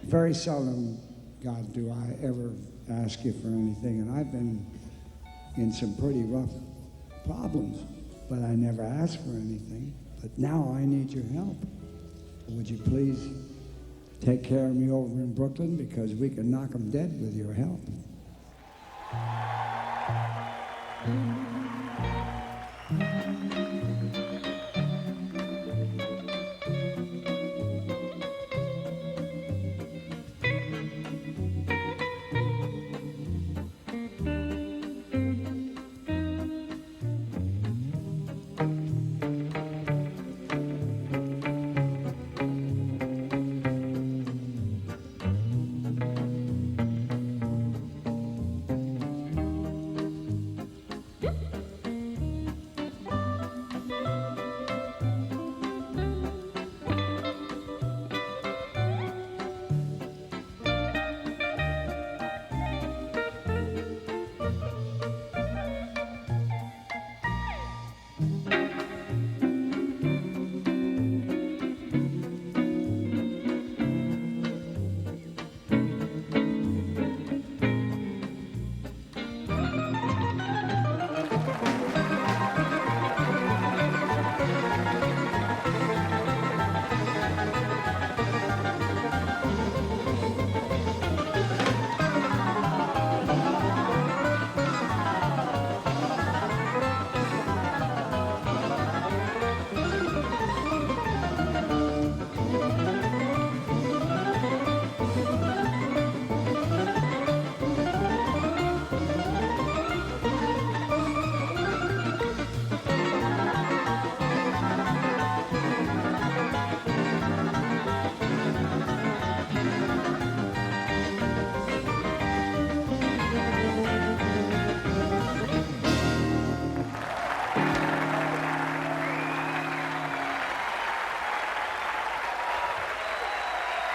Very seldom, God, do I ever ask you for anything, and I've been in some pretty rough problems, but I never asked for anything. But now I need your help. Would you please take care of me over in Brooklyn, because we can knock them dead with your help.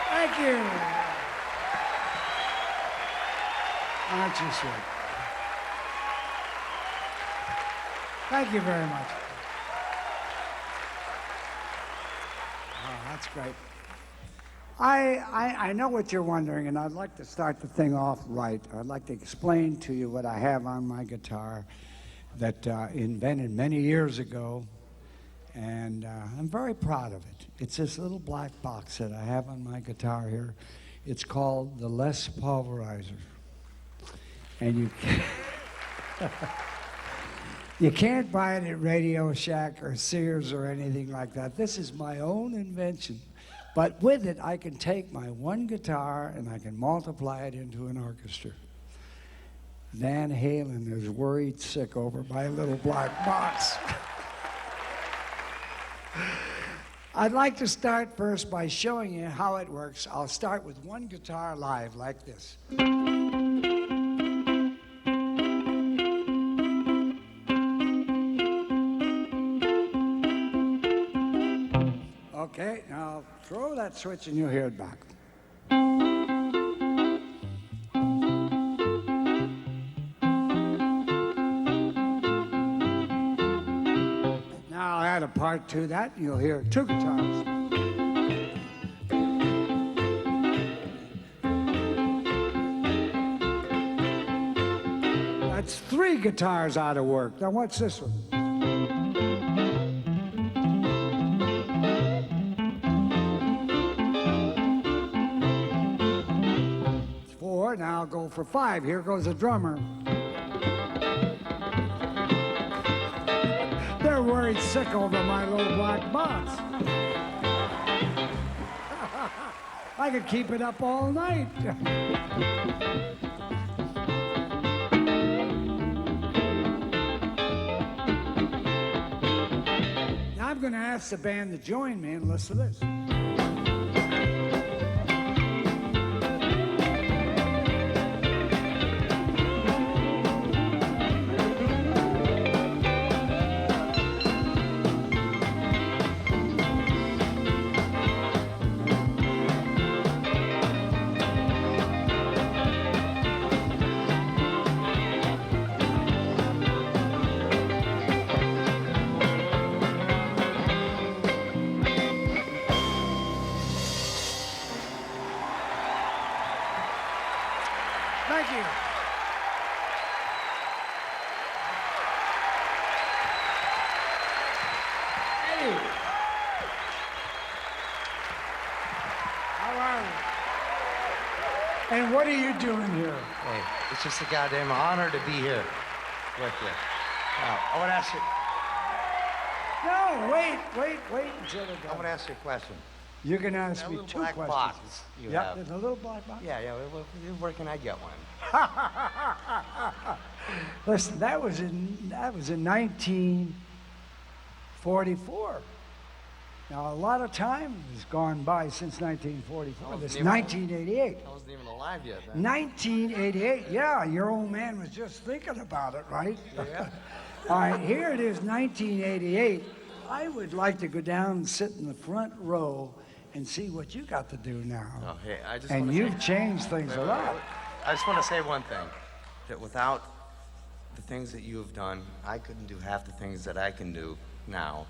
Thank you. Aren't you sweet? Thank you very much. Oh, that's great. I know what you're wondering, and I'd like to start the thing off right. I'd like to explain to you what I have on my guitar that invented many years ago, and I'm very proud of it. It's this little black box that I have on my guitar here. It's called the Les Pulverizer. And you can't buy it at Radio Shack or Sears or anything like that. This is my own invention. But with it, I can take my one guitar and I can multiply it into an orchestra. Van Halen is worried sick over my little black box. I'd like to start first by showing you how it works. I'll start with one guitar live like this. Okay, now throw that switch and you'll hear it back. Now I'll add a part to that and you'll hear two guitars. That's three guitars out of work. Now what's this one? Now I'll go for 5. Here goes a drummer. They're worried sick over my little black box. I could keep it up all night. Now I'm going to ask the band to join me and listen to this. Thank you. Eddie. How are you? And what are you doing here? Hey, it's just a goddamn honor to be here with you. Now, I want to ask you. No, wait until they're I done. want to ask you a question. You can ask That me little 2 black questions. box you Yep, have. there's a little black box. Yeah. Where can I get one? Listen, that was in 1944. Now a lot of time has gone by since 1944. wasn't This is even- 1988. I wasn't even alive yet then. 1988. Yeah, your old man was just thinking about it, right? Yeah. All right, here it is, 1988. I would like to go down and sit in the front row and see what you got to do now. Oh, hey, I just And want to you've changed things a lot. I just want to say one thing. That without the things that you have done, I couldn't do half the things that I can do now,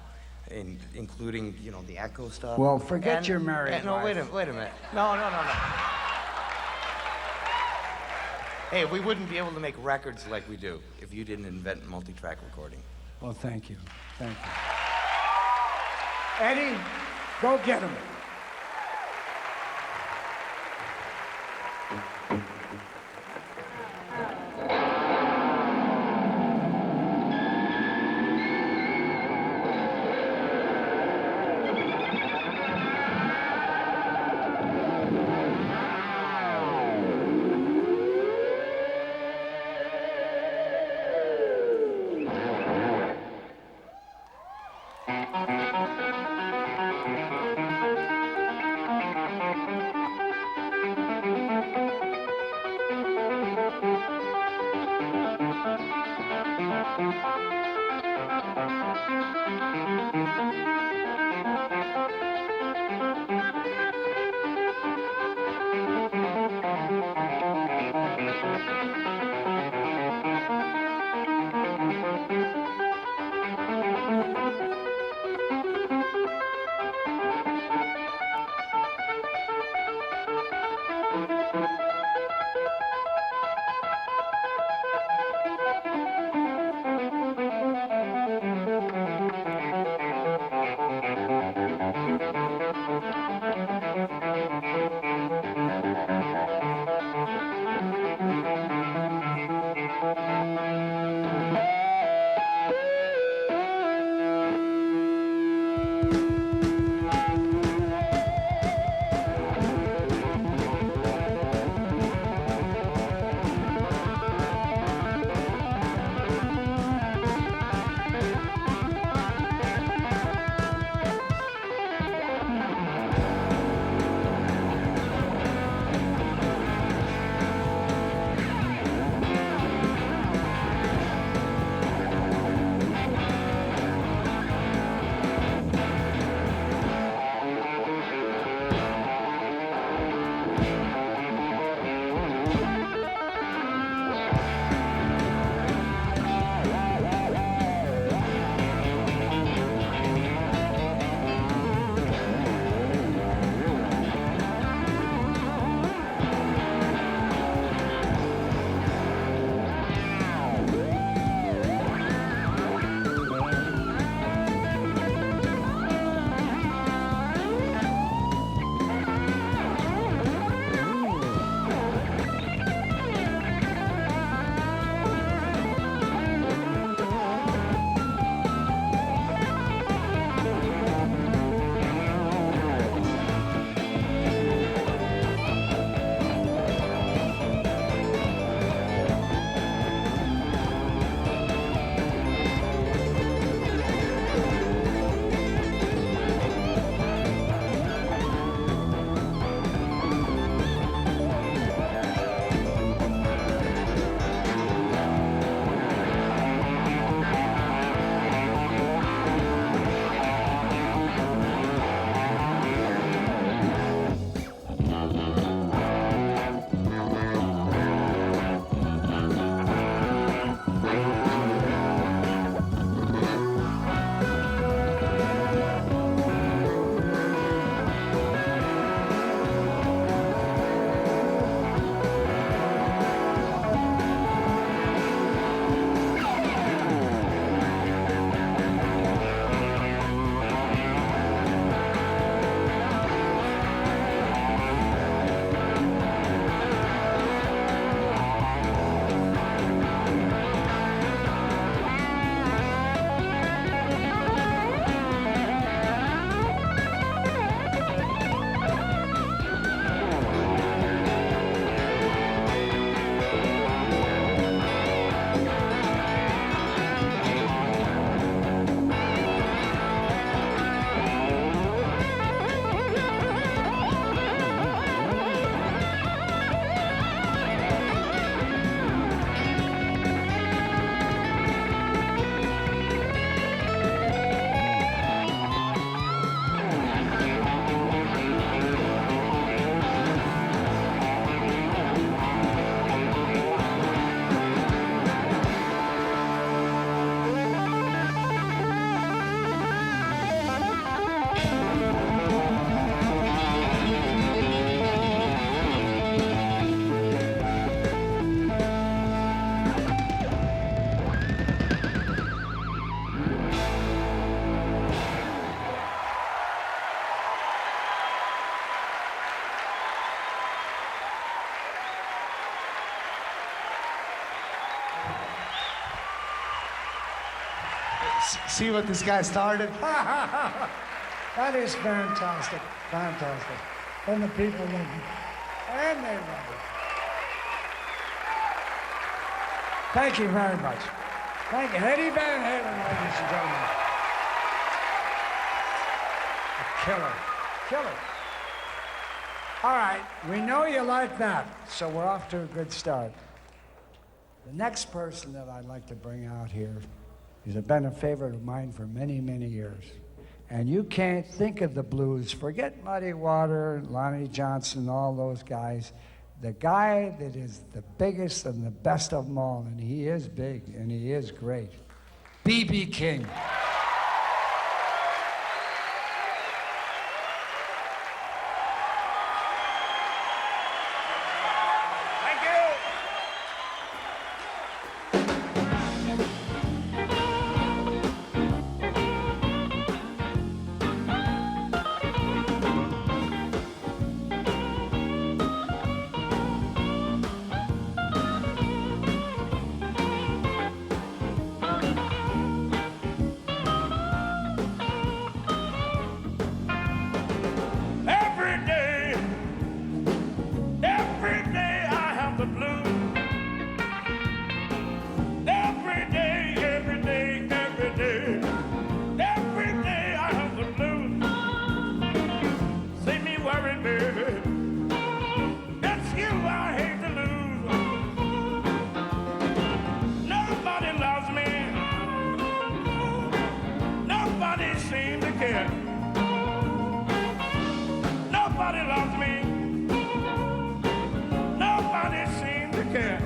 including, the echo stuff. Well, forget your married No, life. wait a minute. No. Hey, we wouldn't be able to make records like we do if you didn't invent multi-track recording. Well, thank you. Thank you. Eddie, go get him. See what this guy started? That is fantastic, fantastic. And the people love it. And they love it. Thank you very much. Thank you. Eddie Van Halen, ladies and gentlemen. A killer. Killer. All right, we know you like that, so we're off to a good start. The next person that I'd like to bring out here has been a favorite of mine for many, many years. And you can't think of the blues, forget Muddy Water, Lonnie Johnson, all those guys. The guy that is the biggest and the best of them all, and he is big and he is great, B.B. King. Thank you. Every day I have the blues. Every day, every day, every day. Every day I have the blues. See me worried, baby. It's you I hate to lose. Nobody loves me. Nobody seems to care. Nobody loves me. Nobody seems to care.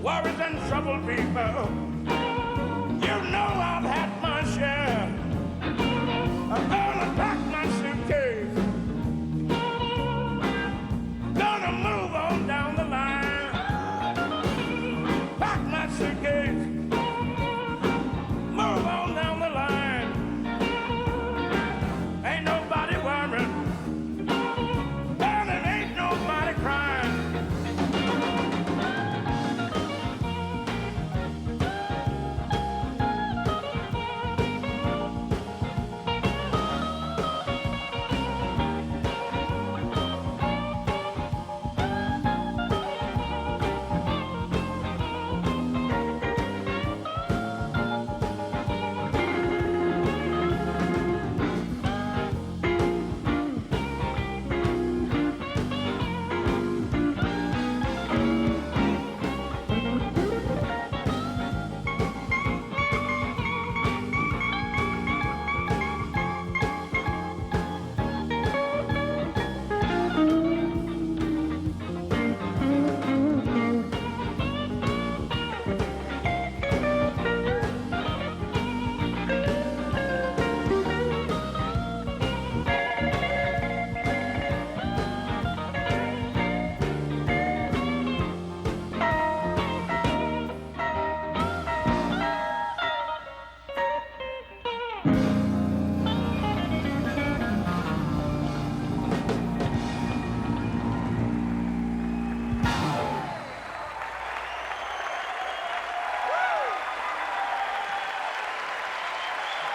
Worries and trouble, people. You know I've had my share. I'm gonna pack my suitcase. Gonna move on down the line. Pack my suitcase. Move on down the line. Ain't nobody worried. And it ain't nobody crying.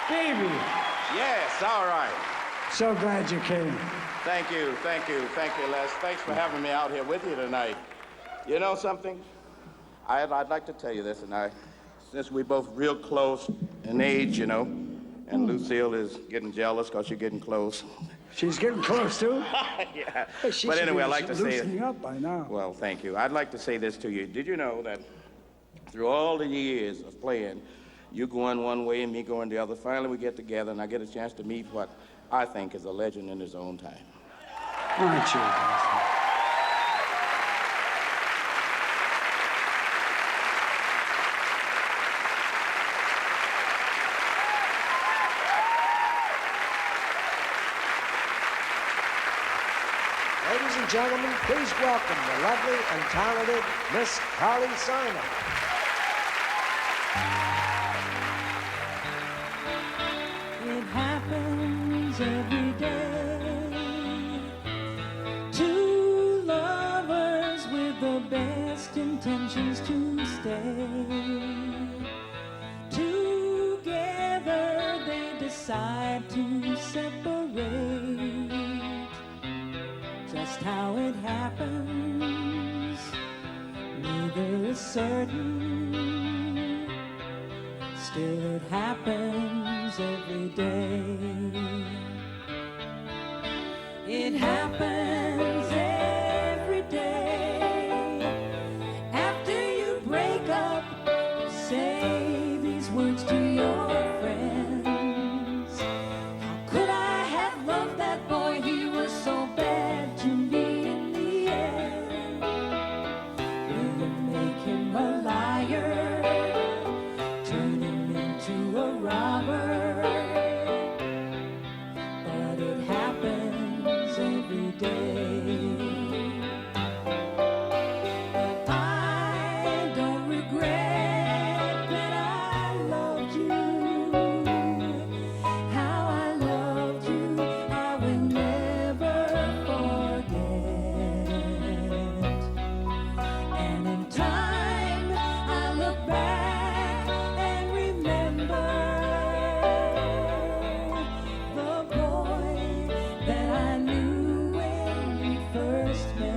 Davey, Yes, all right. so glad you came. Thank you, thank you, thank you, Les. Thanks for having me out here with you tonight. You know something? I'd like to tell you this, and since we're both real close in age, you know, and Lucille is getting jealous because you're getting close. She's getting close, too. Yeah. Hey, she But should anyway, be I'd like to say loosening up by now. Well, thank you. I'd like to say this to you. Did you know that through all the years of playing, you going one way and me going the other, finally we get together and I get a chance to meet what I think is a legend in his own time. Aren't you? Ladies and gentlemen, please welcome the lovely and talented Miss Carly Simon. It happens every day. Two lovers with the best intentions to stay. Two decide to separate. Just how it happens, neither is certain. Still, it happens every day. It happens every day. After you break up, say these words to your friends. How could I have loved that boy? He was so bad to me in the end. Will you make him a liar? Turn him into a robber? But it happens every day. I don't regret that I loved you. How I loved you, I will never forget. And in time, I look back and remember the boy that I knew when we first met.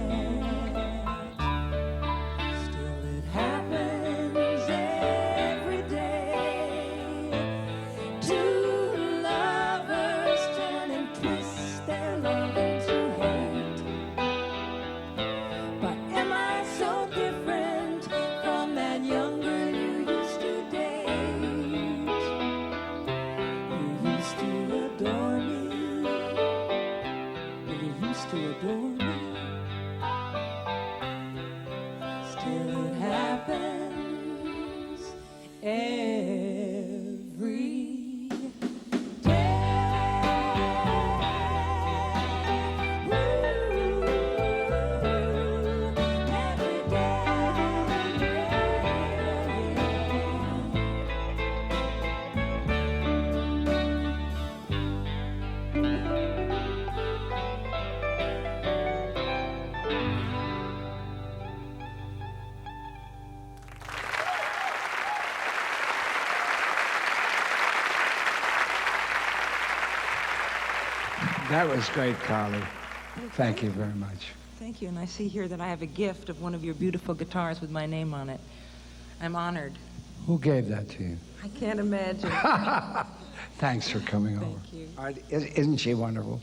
Still, it happens every day. Two lovers turn and twist their love into hate. But am I so different from that young girl you used to date? You used to adore me. You used to adore me. Still, it happens every day. Every day. That was great, Carly. Thank you very much. Thank you, and I see here that I have a gift of one of your beautiful guitars with my name on it. I'm honored. Who gave that to you? I can't imagine. Thanks for coming over. Thank you. All right, isn't she wonderful?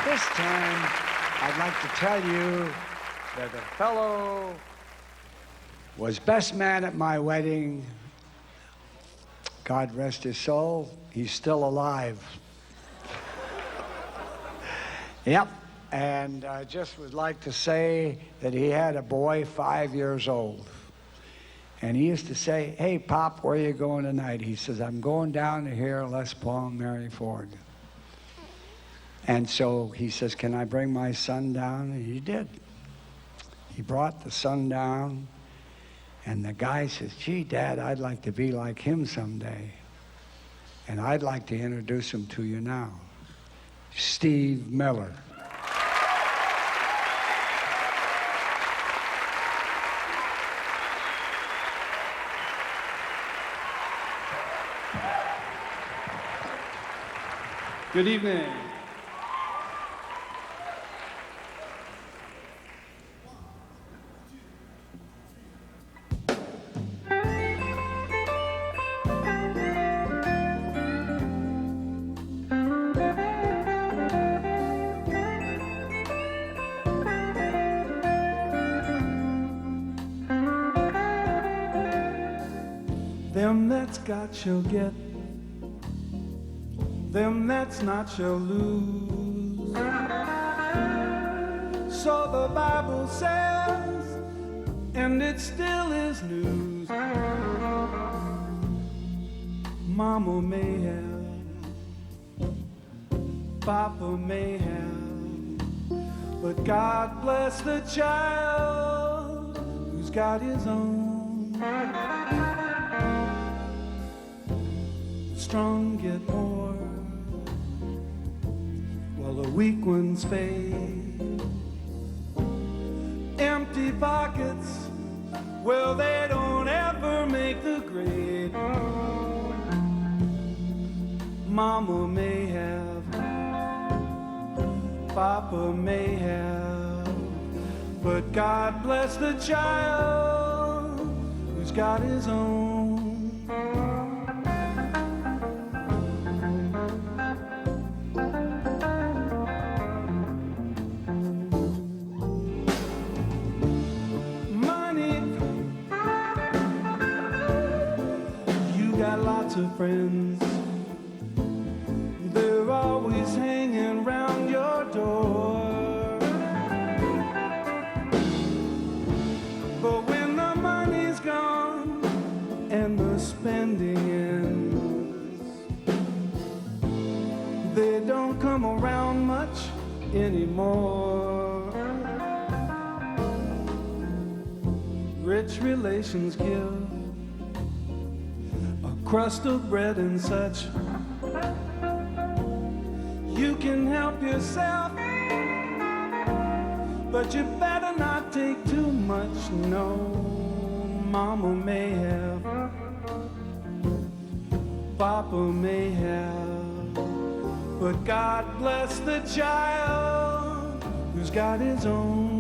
This time, I'd like to tell you that a fellow was best man at my wedding. God rest his soul. He's still alive. Yep. And I just would like to say that he had a boy 5 years old. And he used to say, "Hey, Pop, where are you going tonight?" He says, "I'm going down to hear Les Paul and Mary Ford." And so he says, "Can I bring my son down?" And he did. He brought the son down. And the guy says, "Gee, Dad, I'd like to be like him someday. And I'd like to introduce him to you now. Steve Miller." Good evening. Them that's got shall get, them that's not shall lose. So the Bible says, and it still is news. Mama may have, Papa may have, but God bless the child who's got his own. Strong get more, while the weak ones fade. Empty pockets Well, they don't ever make the grade. Mama may have, Papa may have, but God bless the child who's got his own. Lots of friends, they're always hanging round your door. But when the money's gone and the spending ends, they don't come around much anymore. Rich relations give crust of bread and such. You can help yourself, but you better not take too much. No, Mama may have, Papa may have, but God bless the child who's got his own.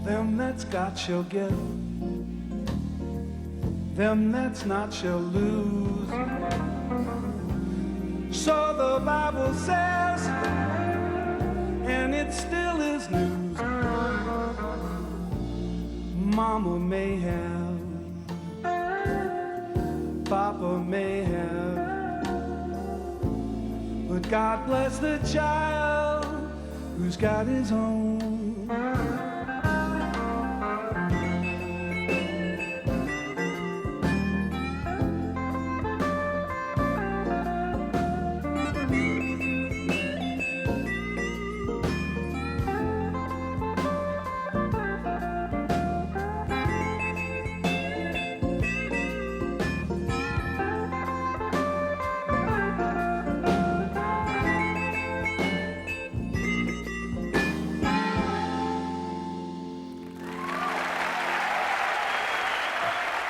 Them that's got shall get, them that's not shall lose. So the Bible says, and it still is news. Mama may have, Papa may have, but God bless the child who's got his own.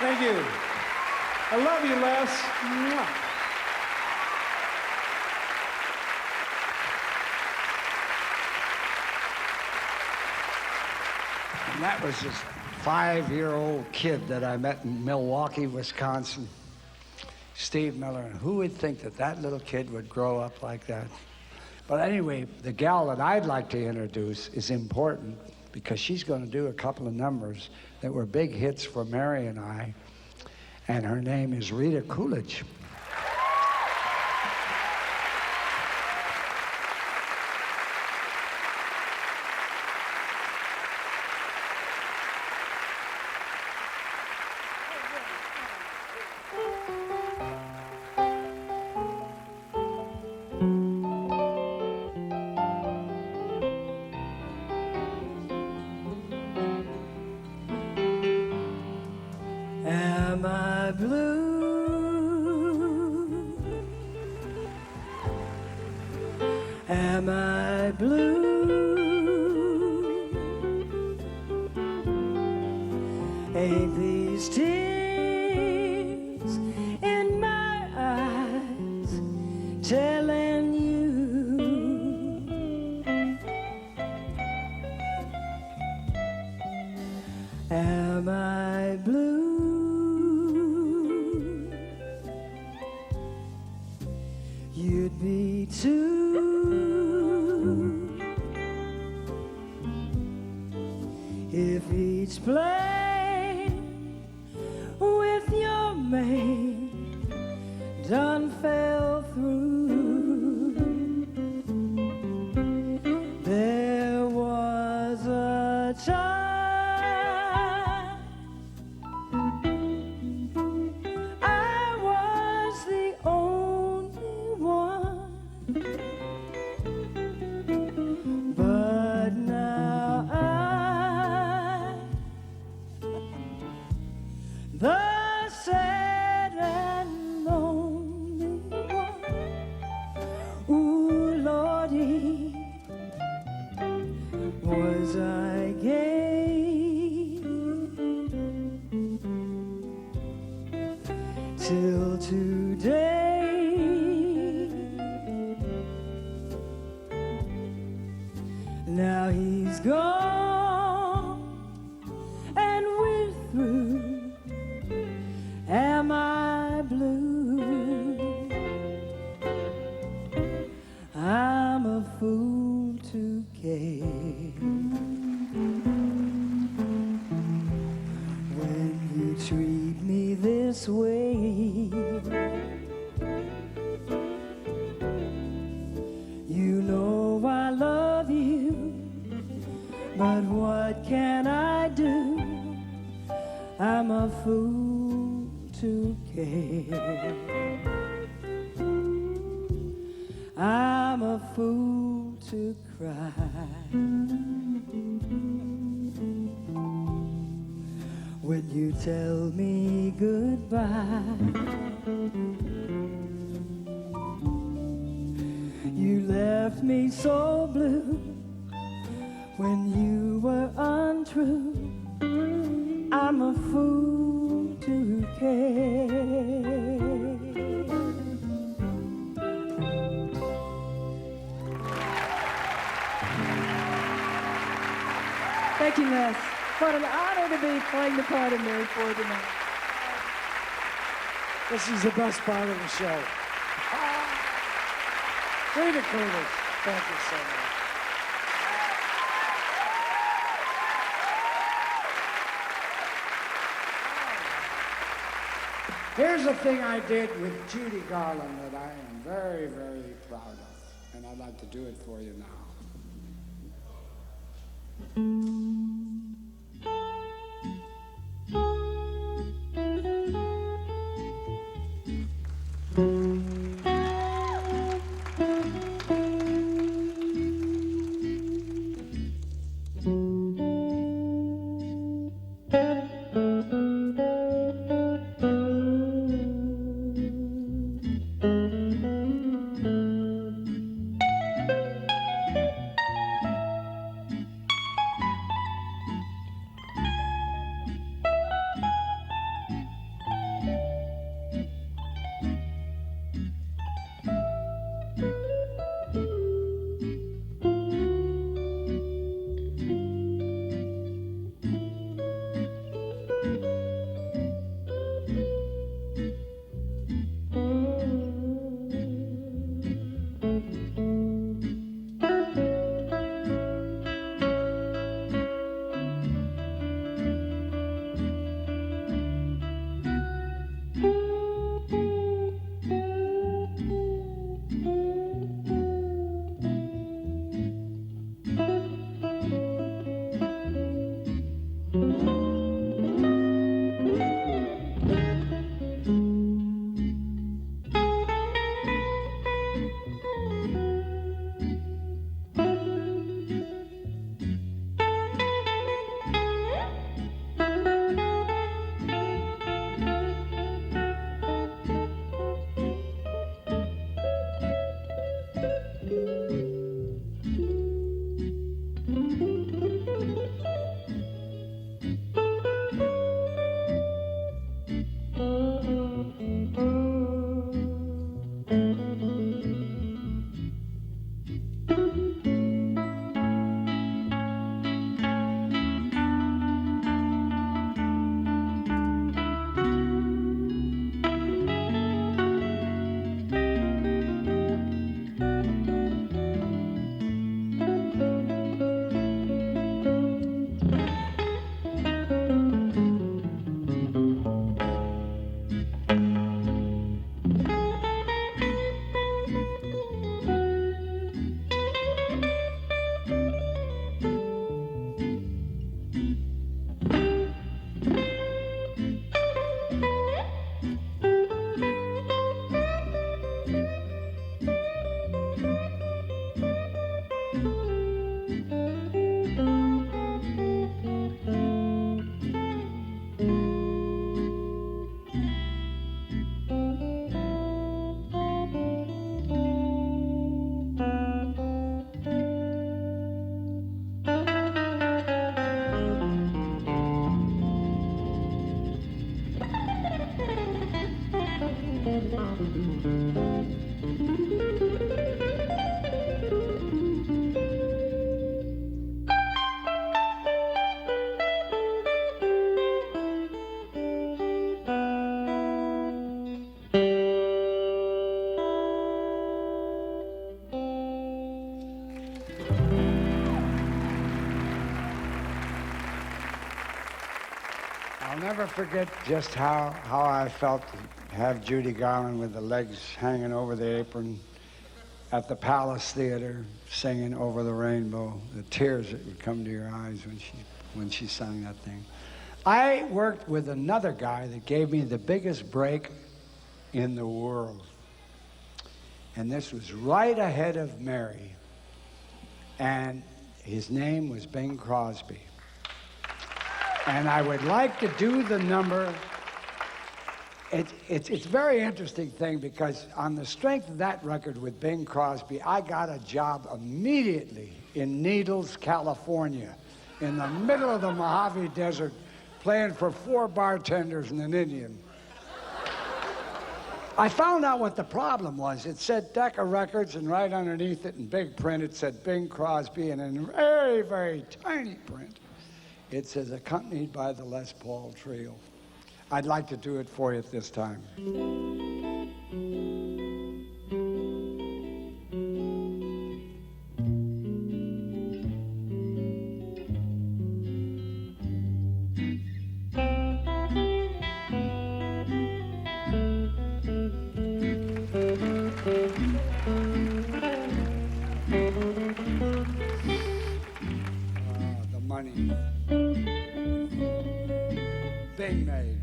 Thank you. I love you, Les. Mwah. And that was this 5-year-old kid that I met in Milwaukee, Wisconsin, Steve Miller. And who would think that that little kid would grow up like that? But anyway, the gal that I'd like to introduce is important because she's going to do a couple of numbers that were big hits for Mary and I, and her name is Rita Coolidge. Am I blue? Am I blue? Ain't these tears in my eyes telling you? Am I blue? You'd be too. if each plane with your mane done fell through, there was a time I was the only one, but now the sad and lonely one. Ooh, Lordy, was I gay till today? Now he's gone and we're through. Am I blue? I'm a fool to care. When you treat me this way, you know I love you, but what can I do? I'm a fool to care. I'm a fool to cry. When you tell me goodbye, you left me so blue. When you were untrue, I'm a fool to care. Thank you, Les. What an honor to be playing the part of Mary Ford tonight. This is the best part of the show. Rita Curtis, thank you so much. Here's a thing I did with Judy Garland that I am very, very proud of, and I'd like to do it for you now. I'll never forget just how I felt to have Judy Garland with the legs hanging over the apron at the Palace Theater singing Over the Rainbow, the tears that would come to your eyes when she sang that thing. I worked with another guy that gave me the biggest break in the world. And this was right ahead of Mary. And his name was Bing Crosby. And I would like to do the number. It's a very interesting thing because on the strength of that record with Bing Crosby, I got a job immediately in Needles, California, in the middle of the Mojave Desert, playing for 4 bartenders and an Indian. I found out what the problem was. It said Decca Records, and right underneath it in big print, it said Bing Crosby, and in very, very tiny print, it says accompanied by the Les Paul Trio. I'd like to do it for you at this time. The money Bing made.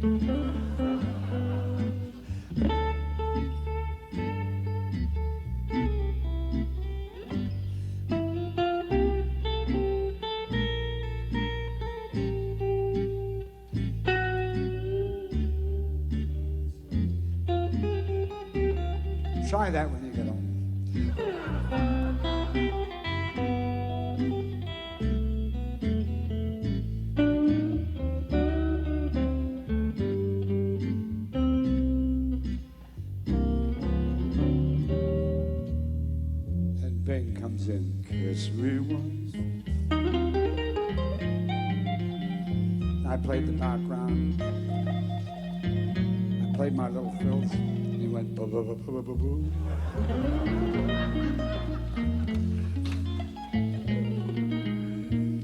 Try that when you get home. And Bing comes in, kiss me once. I played the background. I played my little fills. And he went boo boo boo boo boo boo.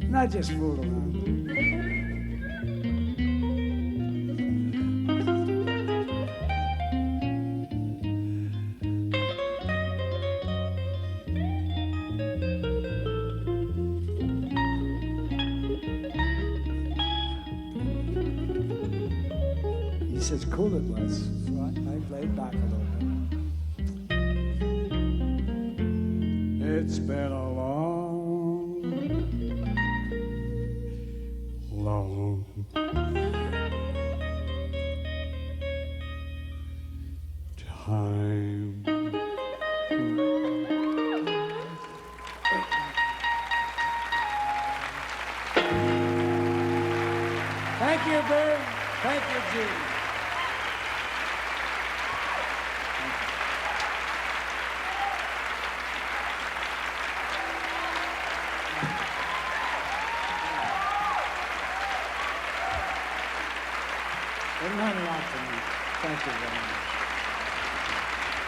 And I just fooled around. He says, cool it was. So I laid back a little bit. It's been a long, long time. Thank you, Bing. Thank you, Judy. It meant a lot to me. Thank you very much.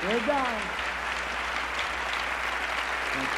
We're done. Thank you.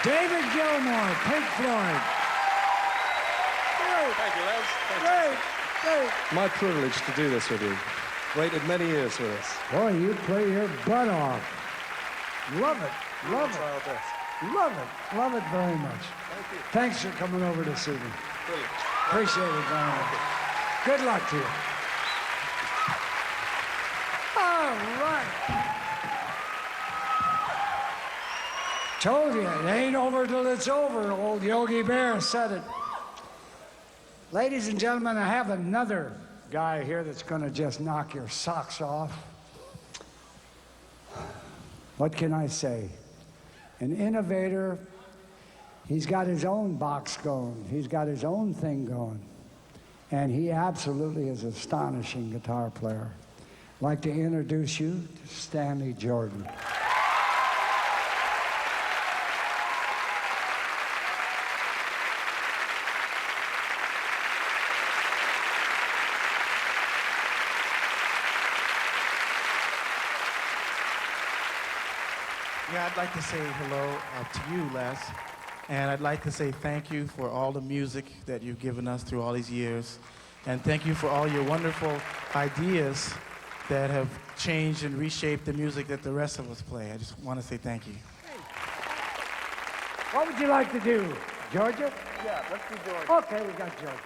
David Gilmour, Pink Floyd. Thank you, Les. Great, great. My privilege to do this with you. Waited many years for this. Boy, you play your butt off. Love it, love Try it, our best. love it very much. Thank you. Thanks for coming over this evening. Brilliant. Appreciate it, Donald. Good luck to you. All right. Told you, it ain't over till it's over. Old Yogi Bear said it. Ladies and gentlemen, I have another guy here that's going to just knock your socks off. What can I say? An innovator. He's got his own box going. He's got his own thing going. And he absolutely is an astonishing guitar player. I'd like to introduce you to Stanley Jordan. Yeah, I'd like to say hello to you, Les. And I'd like to say thank you for all the music that you've given us through all these years. And thank you for all your wonderful ideas that have changed and reshaped the music that the rest of us play. I just want to say thank you. What would you like to do? Georgia? Yeah, let's do Georgia. Okay, we got Georgia.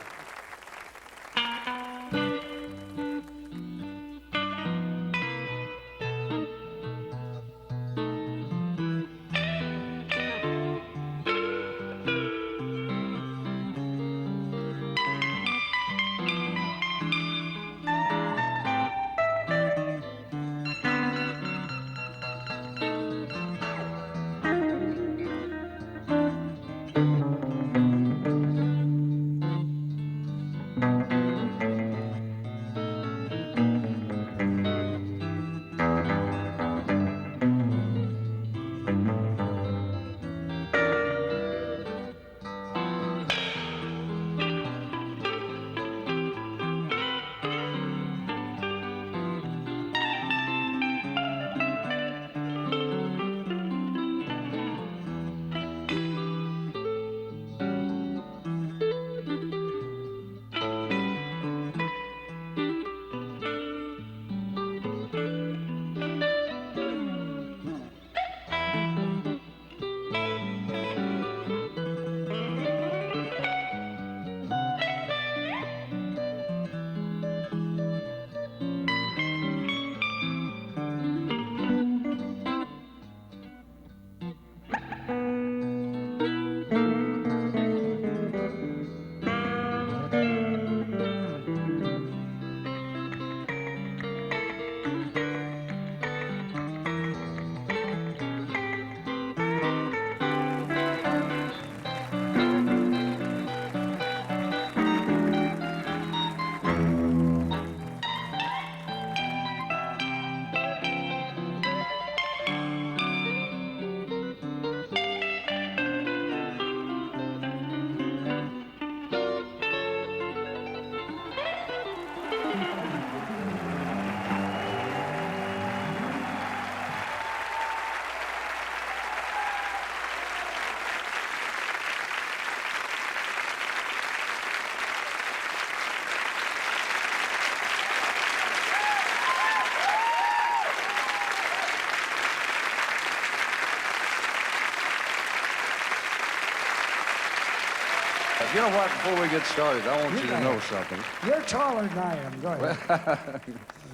You know what? Before we get started, I want you to know something. You're taller than I am. Go ahead.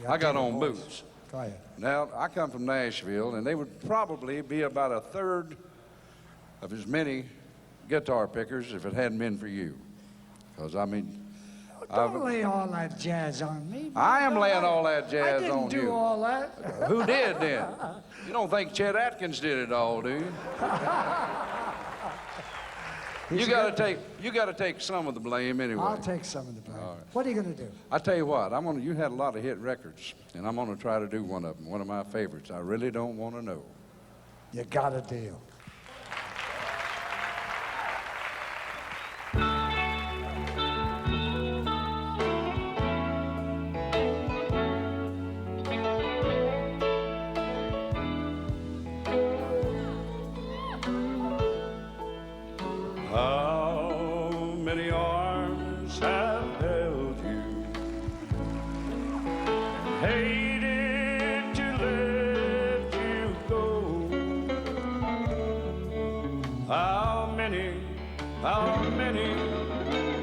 I got on boots. Go ahead. Now, I come from Nashville, and they would probably be about a third of as many guitar pickers if it hadn't been for you. Because, I mean, Don't lay all that jazz on me. I am laying all that jazz on I didn't do you. all that. Who did then? You don't think Chet Atkins did it all, do you? You got to take some of the blame anyway. I'll take some of the blame. All right. What are you going to do? I tell you what, you had a lot of hit records, and I'm gonna try to do one of them, one of my favorites. I really don't want to know. You got a deal. how many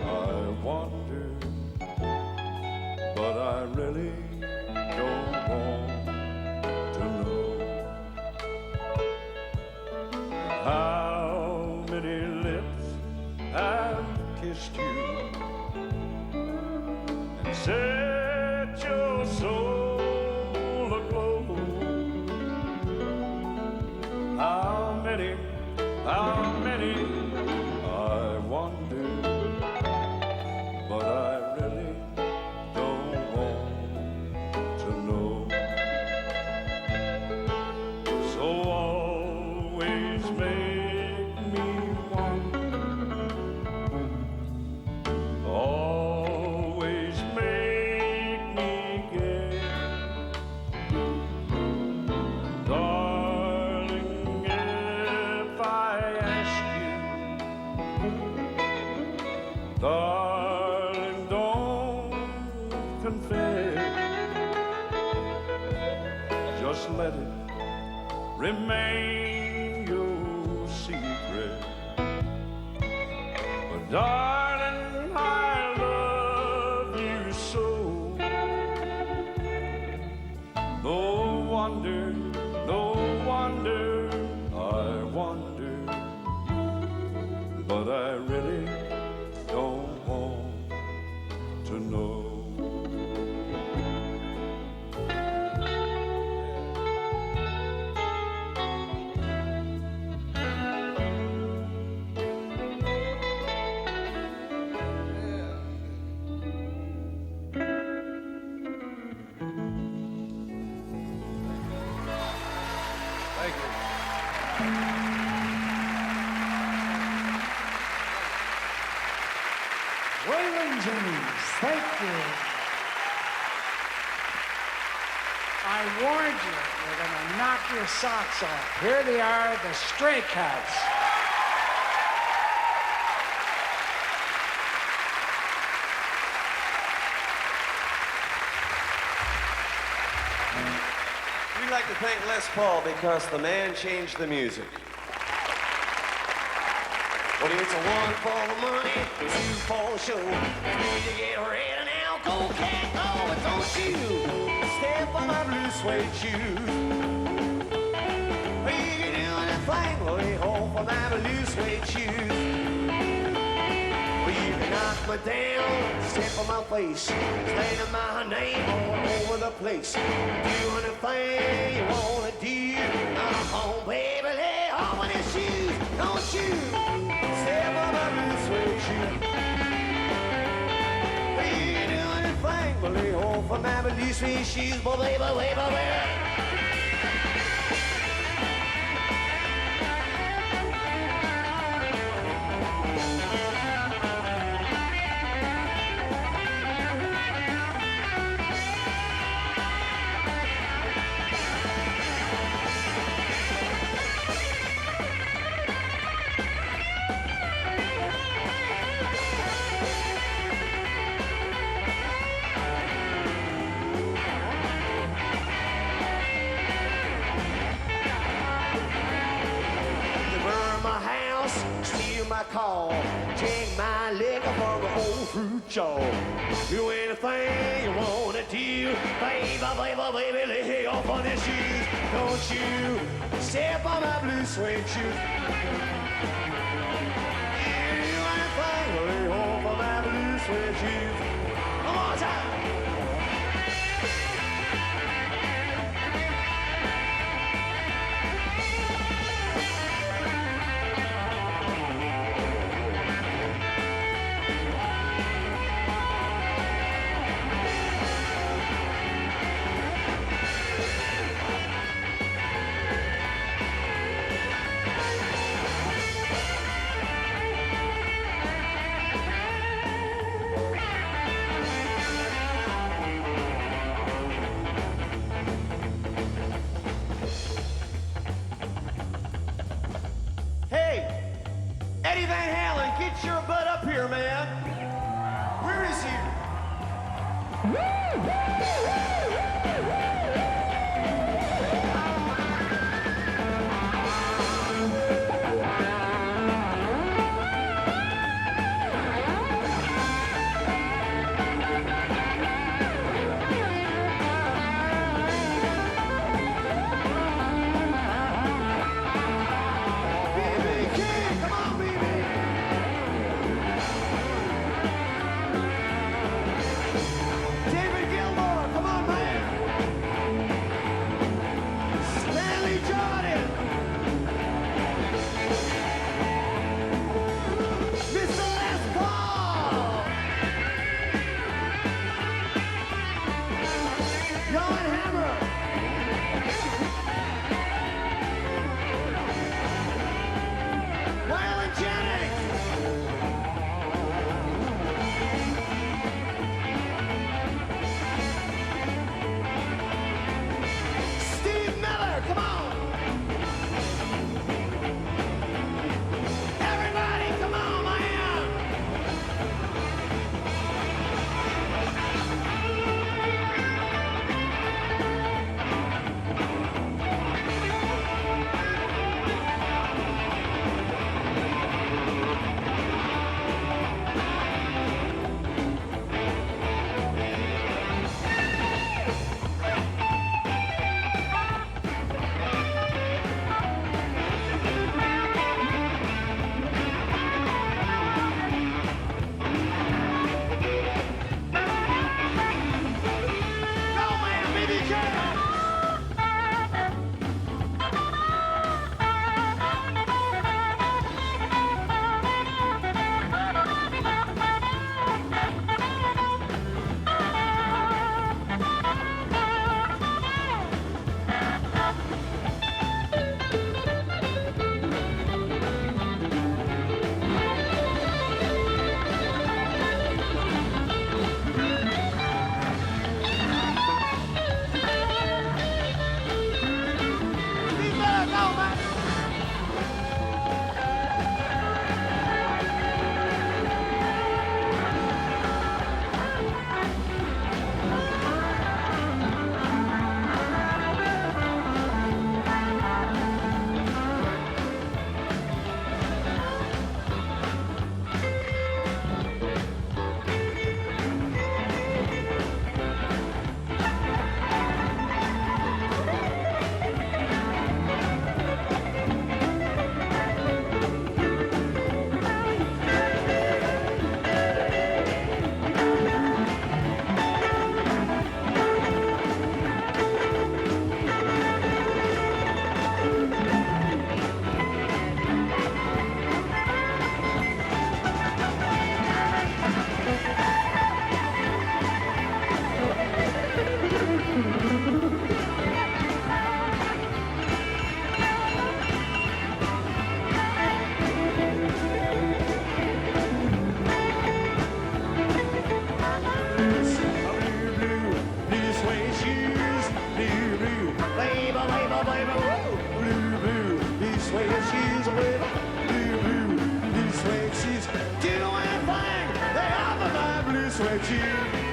I wonder, but I really don't want to know how many lips have kissed you and set your soul aglow. How many I wonder, but I really don't want to know. So always make me wonder, always make me gay. Darling, if I ask you, darling, don't confess. Just let it remain your secret. But darling, I love you so. No wonder I wonder, but I really don't want to know. Thank you. Waylon Jennings, thank you. I warned you, you're gonna knock your socks off. Here they are, the Stray Cats. We'd like to thank Les Paul because the man changed the music. Well, it's a one for the money, two for the show. Three to get ready now, go cat, go, it's on you. Step on my blue suede shoes. You can do anything, lay home for my blue suede shoes. Well, you can knock me down, step on my face, slaying my name all over the place. Do anything you wanna do. Come on, baby, lay off on your shoes, don't you? Step on my blue suede shoes. You can do anything, but lay home for my blue suede shoes, but baby, baby, baby. Steal my car, take my liquor from the old fruit jar. Do anything you wanna do, baby, baby, baby, lay off on your shoes. Don't you step on my blue suede shoes. You do anything, lay off on my blue suede shoes. One more time. Eddie Van Halen, get your butt up here, man. Where is he? my baby. Blue, blue, blue suede shoes, baby. Blue, blue, blue suede shoes. Do you know anything they offer my blue suede shoes?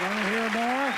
Want to hear more?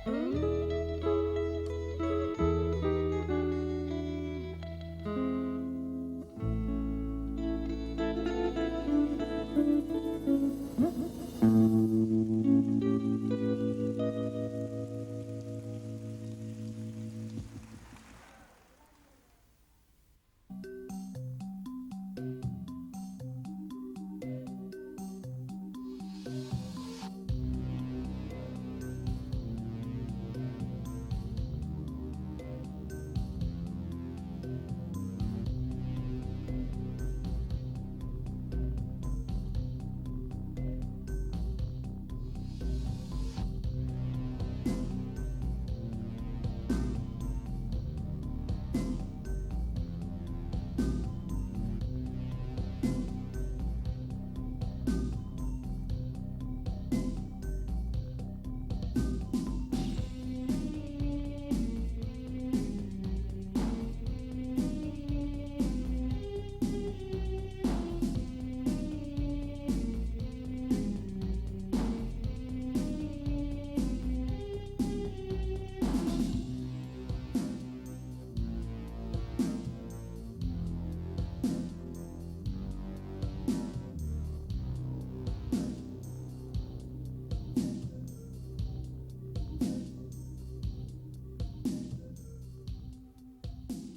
Mm-hmm.